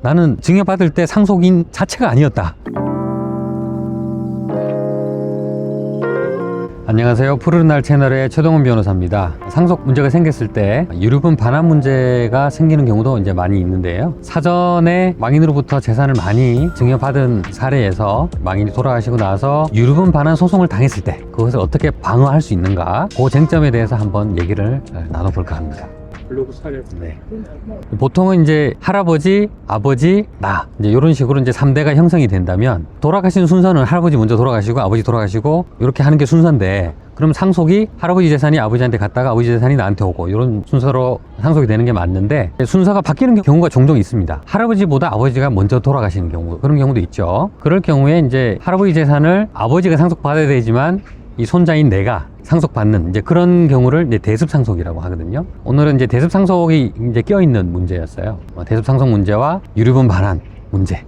나는 증여받을 때 상속인 자체가 아니었다. 안녕하세요. 푸르른 날 채널의 최동훈 변호사입니다. 상속 문제가 생겼을 때 유류분 반환 문제가 생기는 경우도 이제 많이 있는데요. 사전에 망인으로부터 재산을 많이 증여받은 사례에서 망인이 돌아가시고 나서 유류분 반환 소송을 당했을 때 그것을 어떻게 방어할 수 있는가, 그 쟁점에 대해서 한번 얘기를 나눠볼까 합니다. 블로그 사례. 네. 보통은 이제 할아버지, 아버지, 나 이제 이런 식으로 이제 3대가 형성이 된다면 돌아가신 순서는 할아버지 먼저 돌아가시고 아버지 돌아가시고 이렇게 하는 게 순서인데, 그럼 상속이 할아버지 재산이 아버지한테 갔다가 아버지 재산이 나한테 오고 이런 순서로 상속이 되는 게 맞는데, 순서가 바뀌는 경우가 종종 있습니다. 할아버지보다 아버지가 먼저 돌아가시는 경우, 그런 경우도 있죠. 그럴 경우에 이제 할아버지 재산을 아버지가 상속받아야 되지만 이 손자인 내가 상속받는 이제 그런 경우를 이제 대습상속이라고 하거든요. 오늘은 이제 대습상속이 이제 껴있는 문제였어요. 대습상속 문제와 유류분 반환 문제.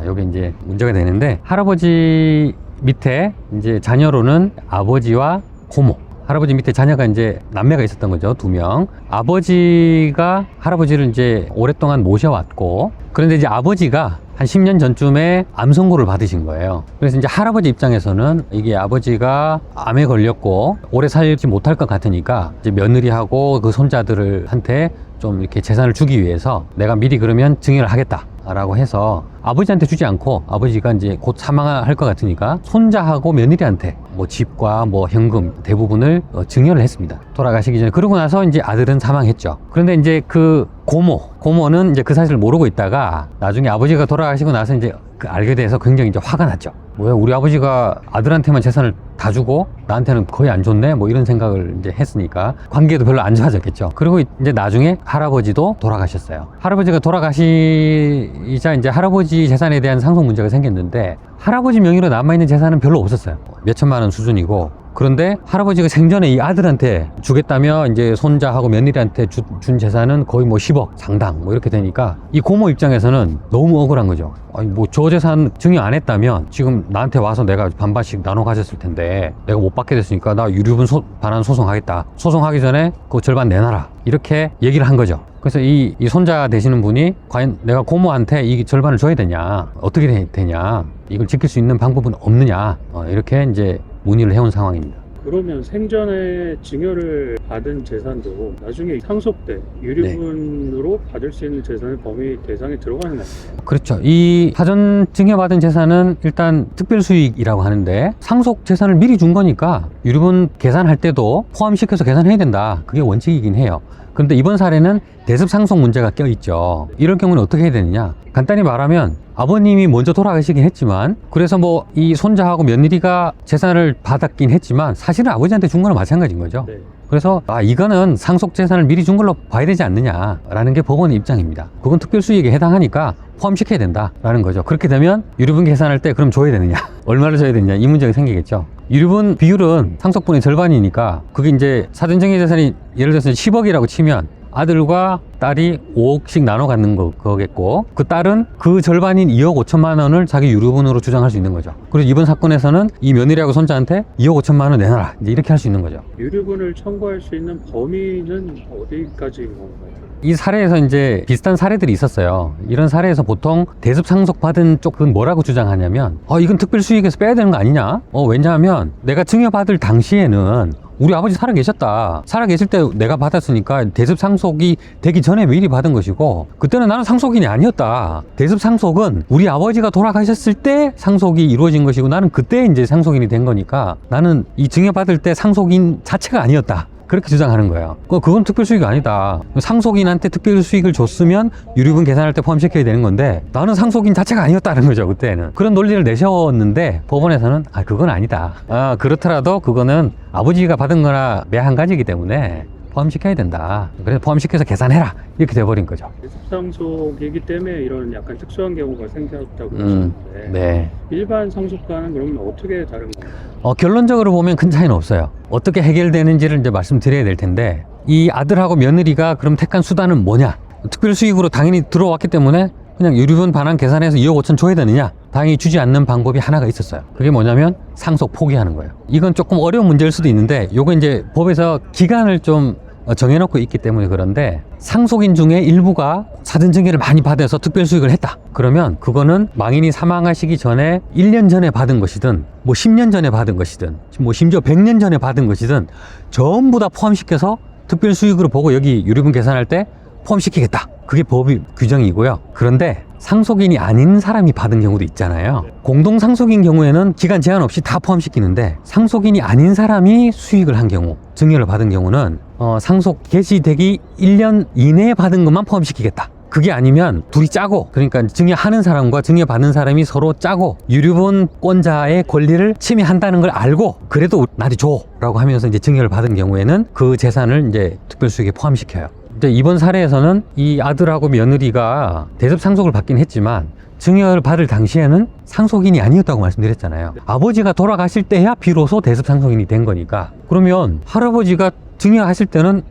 요게 이제 문제가 되는데, 할아버지 밑에 이제 자녀로는 아버지와 고모. 할아버지 밑에 자녀가 이제 남매가 있었던 거죠. 2명. 아버지가 할아버지를 이제 오랫동안 모셔왔고, 그런데 이제 아버지가 한 10년 전쯤에 암 선고를 받으신 거예요. 그래서 이제 할아버지 입장에서는 이게 아버지가 암에 걸렸고 오래 살지 못할 것 같으니까 이제 며느리하고 그 손자들한테 좀 이렇게 재산을 주기 위해서 내가 미리 그러면 증여를 하겠다 라고 해서 아버지한테 주지 않고, 아버지가 이제 곧 사망할 것 같으니까 손자하고 며느리한테 뭐 집과 뭐 현금 대부분을 증여를 했습니다. 돌아가시기 전에. 그러고 나서 이제 아들은 사망했죠. 그런데 이제 그 고모는 이제 그 사실을 모르고 있다가 나중에 아버지가 돌아가시고 나서 이제 알게 돼서 굉장히 이제 화가 났죠. 뭐야, 우리 아버지가 아들한테만 재산을 다 주고 나한테는 거의 안 줬네, 뭐 이런 생각을 이제 했으니까 관계도 별로 안 좋아졌겠죠. 그리고 이제 나중에 할아버지도 돌아가셨어요. 할아버지가 돌아가시자 이제 할아버지 재산에 대한 상속 문제가 생겼는데, 할아버지 명의로 남아있는 재산은 별로 없었어요. 몇 천만 원 수준이고, 그런데 할아버지가 생전에 이 아들한테 주겠다며 이제 손자하고 며느리한테 준 재산은 거의 뭐 10억 상당 뭐 이렇게 되니까 이 고모 입장에서는 너무 억울한 거죠. 아니 뭐 저 재산 증여 안 했다면 지금 나한테 와서 내가 반반씩 나눠 가졌을 텐데 내가 못 받게 됐으니까 나 유류분 반환 소송하겠다. 소송하기 전에 그 절반 내놔라. 이렇게 얘기를 한 거죠. 그래서 이 손자 되시는 분이 과연 내가 고모한테 이 절반을 줘야 되냐, 어떻게 되냐, 이걸 지킬 수 있는 방법은 없느냐, 이렇게 이제 문의를 해온 상황입니다. 그러면 생전에 증여를 받은 재산도 나중에 상속 때 유류분으로 받을 수 있는 재산의 범위 대상에 들어가는 거예요? 그렇죠. 이 사전 증여받은 재산은 일단 특별수익이라고 하는데, 상속 재산을 미리 준 거니까 유류분 계산할 때도 포함시켜서 계산해야 된다. 그게 원칙이긴 해요. 그런데 이번 사례는 대습상속 문제가 껴있죠. 이럴 경우는 어떻게 해야 되느냐, 간단히 말하면 아버님이 먼저 돌아가시긴 했지만, 그래서 뭐 이 손자하고 며느리가 재산을 받았긴 했지만 사실은 아버지한테 준 거는 마찬가지인 거죠. 네. 그래서 이거는 상속 재산을 미리 준 걸로 봐야 되지 않느냐라는 게 법원의 입장입니다. 그건 특별수익에 해당하니까 포함시켜야 된다라는 거죠. 그렇게 되면 유류분 계산할 때 그럼 줘야 되느냐, 얼마를 줘야 되느냐, 이 문제가 생기겠죠. 유류분 비율은 상속분의 절반이니까, 그게 이제 사전증여 재산이 예를 들어서 10억이라고 치면 아들과 딸이 5억씩 나눠 갖는 거겠고, 그 딸은 그 절반인 2억 5천만 원을 자기 유류분으로 주장할 수 있는 거죠. 그래서 이번 사건에서는 이 며느리하고 손자한테 2억 5천만 원 내놔라, 이제 이렇게 할 수 있는 거죠. 유류분을 청구할 수 있는 범위는 어디까지인 건가요? 이 사례에서 이제 비슷한 사례들이 있었어요. 이런 사례에서 보통 대습 상속 받은 쪽은 뭐라고 주장하냐면, 이건 특별수익에서 빼야 되는 거 아니냐? 왜냐하면 내가 증여받을 당시에는 우리 아버지 살아계셨다. 살아계실 때 내가 받았으니까 대습상속이 되기 전에 미리 받은 것이고, 그때는 나는 상속인이 아니었다. 대습상속은 우리 아버지가 돌아가셨을 때 상속이 이루어진 것이고, 나는 그때 이제 상속인이 된 거니까 나는 이 증여받을 때 상속인 자체가 아니었다. 그렇게 주장하는 거예요. 그건 특별수익이 아니다. 상속인한테 특별수익을 줬으면 유류분 계산할 때 포함시켜야 되는 건데, 나는 상속인 자체가 아니었다는 거죠. 그때는 그런 논리를 내세웠는데, 법원에서는 그건 아니다. 그렇더라도 그거는 아버지가 받은 거나 매 한 가지이기 때문에 포함시켜야 된다. 그래서 포함시켜서 계산해라, 이렇게 돼버린 거죠. 대습상속이기 때문에 이런 약간 특수한 경우가 생겼다고 하셨는데, 네. 일반 상속과는 그러면 어떻게 다른 건가요? 결론적으로 보면 큰 차이는 없어요. 어떻게 해결되는지를 이제 말씀드려야 될 텐데, 이 아들하고 며느리가 그럼 택한 수단은 뭐냐? 특별수익으로 당연히 들어왔기 때문에 그냥 유류분 반환 계산해서 2억 5천 줘야 되느냐? 당연히 주지 않는 방법이 하나가 있었어요. 그게 뭐냐면 상속 포기하는 거예요. 이건 조금 어려운 문제일 수도 있는데, 요거 이제 법에서 기간을 좀 정해놓고 있기 때문에 그런데 상속인 중에 일부가 사전 증여를 많이 받아서 특별 수익을 했다. 그러면 그거는 망인이 사망하시기 전에 1년 전에 받은 것이든 뭐 10년 전에 받은 것이든 뭐 심지어 100년 전에 받은 것이든 전부 다 포함시켜서 특별 수익으로 보고 여기 유류분 계산할 때 포함시키겠다. 그게 법이 규정이고요. 그런데 상속인이 아닌 사람이 받은 경우도 있잖아요. 공동 상속인 경우에는 기간 제한 없이 다 포함시키는데 상속인이 아닌 사람이 수익을 한 경우, 증여를 받은 경우는 상속 개시되기 1년 이내에 받은 것만 포함시키겠다. 그게 아니면 둘이 짜고, 그러니까 증여하는 사람과 증여받는 사람이 서로 짜고 유류분권자의 권리를 침해한다는 걸 알고 그래도 나한테 줘 라고 하면서 이제 증여를 받은 경우에는 그 재산을 이제 특별수익에 포함시켜요. 근데 이번 사례에서는 이 아들하고 며느리가 대습 상속을 받긴 했지만 증여를 받을 당시에는 상속인이 아니었다고 말씀드렸잖아요. 아버지가 돌아가실 때야 비로소 대습 상속인이 된 거니까. 그러면 할아버지가 증여하실 때는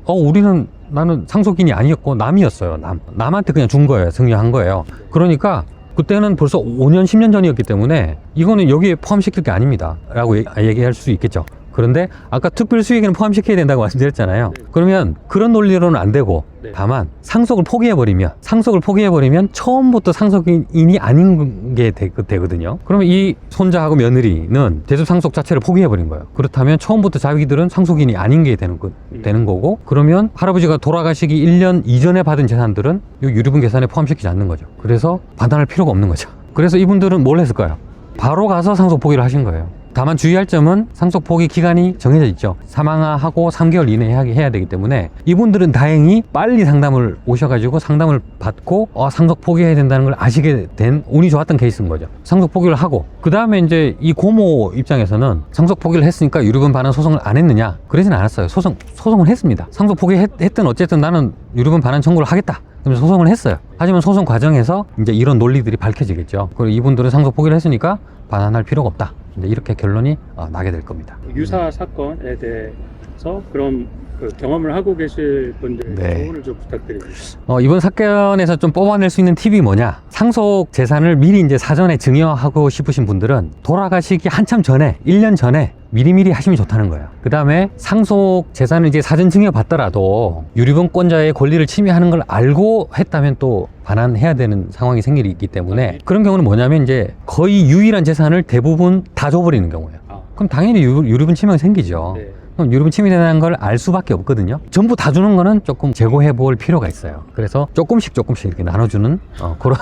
나는 상속인이 아니었고 남이었어요. 남한테 그냥 준 거예요. 증여한 거예요. 그러니까 그때는 벌써 5년 10년 전이었기 때문에 이거는 여기에 포함시킬 게 아닙니다 라고 얘기할 수 있겠죠. 그런데 아까 특별 수익에는 포함시켜야 된다고 말씀드렸잖아요. 그러면 그런 논리로는 안 되고, 다만 상속을 포기해버리면 처음부터 상속인이 아닌 게 되거든요. 그러면 이 손자하고 며느리는 대습 상속 자체를 포기해버린 거예요. 그렇다면 처음부터 자기들은 상속인이 아닌 게 되는 거고, 그러면 할아버지가 돌아가시기 1년 이전에 받은 재산들은 이 유류분 계산에 포함시키지 않는 거죠. 그래서 반환할 필요가 없는 거죠. 그래서 이분들은 뭘 했을까요? 바로 가서 상속 포기를 하신 거예요. 다만 주의할 점은 상속 포기 기간이 정해져 있죠. 사망하고 3개월 이내에 해야 되기 때문에 이분들은 다행히 빨리 상담을 오셔가지고 상담을 받고 상속 포기해야 된다는 걸 아시게 된 운이 좋았던 케이스인 거죠. 상속 포기를 하고 그 다음에 이제 이 고모 입장에서는 상속 포기를 했으니까 유류분 반환 소송을 안 했느냐? 그러진 않았어요. 소송을 했습니다. 상속 포기했든 어쨌든 나는 유류분 반환 청구를 하겠다. 그래서 소송을 했어요. 하지만 소송 과정에서 이제 이런 논리들이 밝혀지겠죠. 그리고 이분들은 상속 포기를 했으니까 반환할 필요가 없다. 이제 이렇게 결론이 나게 될 겁니다. 유사 사건에 대해서 그럼 그 경험을 하고 계실 분들 조언을 좀 부탁드립니다. 이번 사건에서 좀 뽑아낼 수 있는 팁이 뭐냐? 상속 재산을 미리 이제 사전에 증여하고 싶으신 분들은 돌아가시기 한참 전에, 1년 전에 미리미리 하시면 좋다는 거예요. 그 다음에 상속 재산을 이제 사전 증여 받더라도 유류분권자의 권리를 침해하는 걸 알고 했다면 또 반환해야 되는 상황이 생기기 때문에 그런 경우는 뭐냐면 이제 거의 유일한 재산을 대부분 다 줘버리는 경우예요. 그럼 당연히 유류분 침해가 생기죠. 그럼 유류분 침해된다는 걸 알 수밖에 없거든요. 전부 다 주는 거는 조금 재고해 볼 필요가 있어요. 그래서 조금씩 이렇게 나눠주는 그런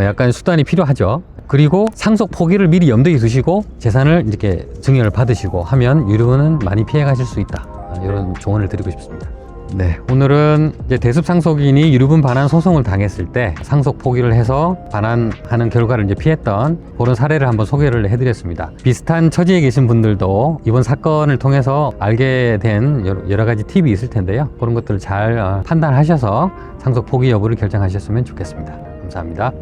약간 수단이 필요하죠. 그리고 상속 포기를 미리 염두에 두시고 재산을 이렇게 증여를 받으시고 하면 유류분은 많이 피해 가실 수 있다. 이런 조언을 드리고 싶습니다. 네, 오늘은 이제 대습 상속인이 유류분 반환 소송을 당했을 때 상속 포기를 해서 반환하는 결과를 이제 피했던 그런 사례를 한번 소개를 해드렸습니다. 비슷한 처지에 계신 분들도 이번 사건을 통해서 알게 된 여러 가지 팁이 있을 텐데요. 그런 것들을 잘 판단하셔서 상속 포기 여부를 결정하셨으면 좋겠습니다. 감사합니다.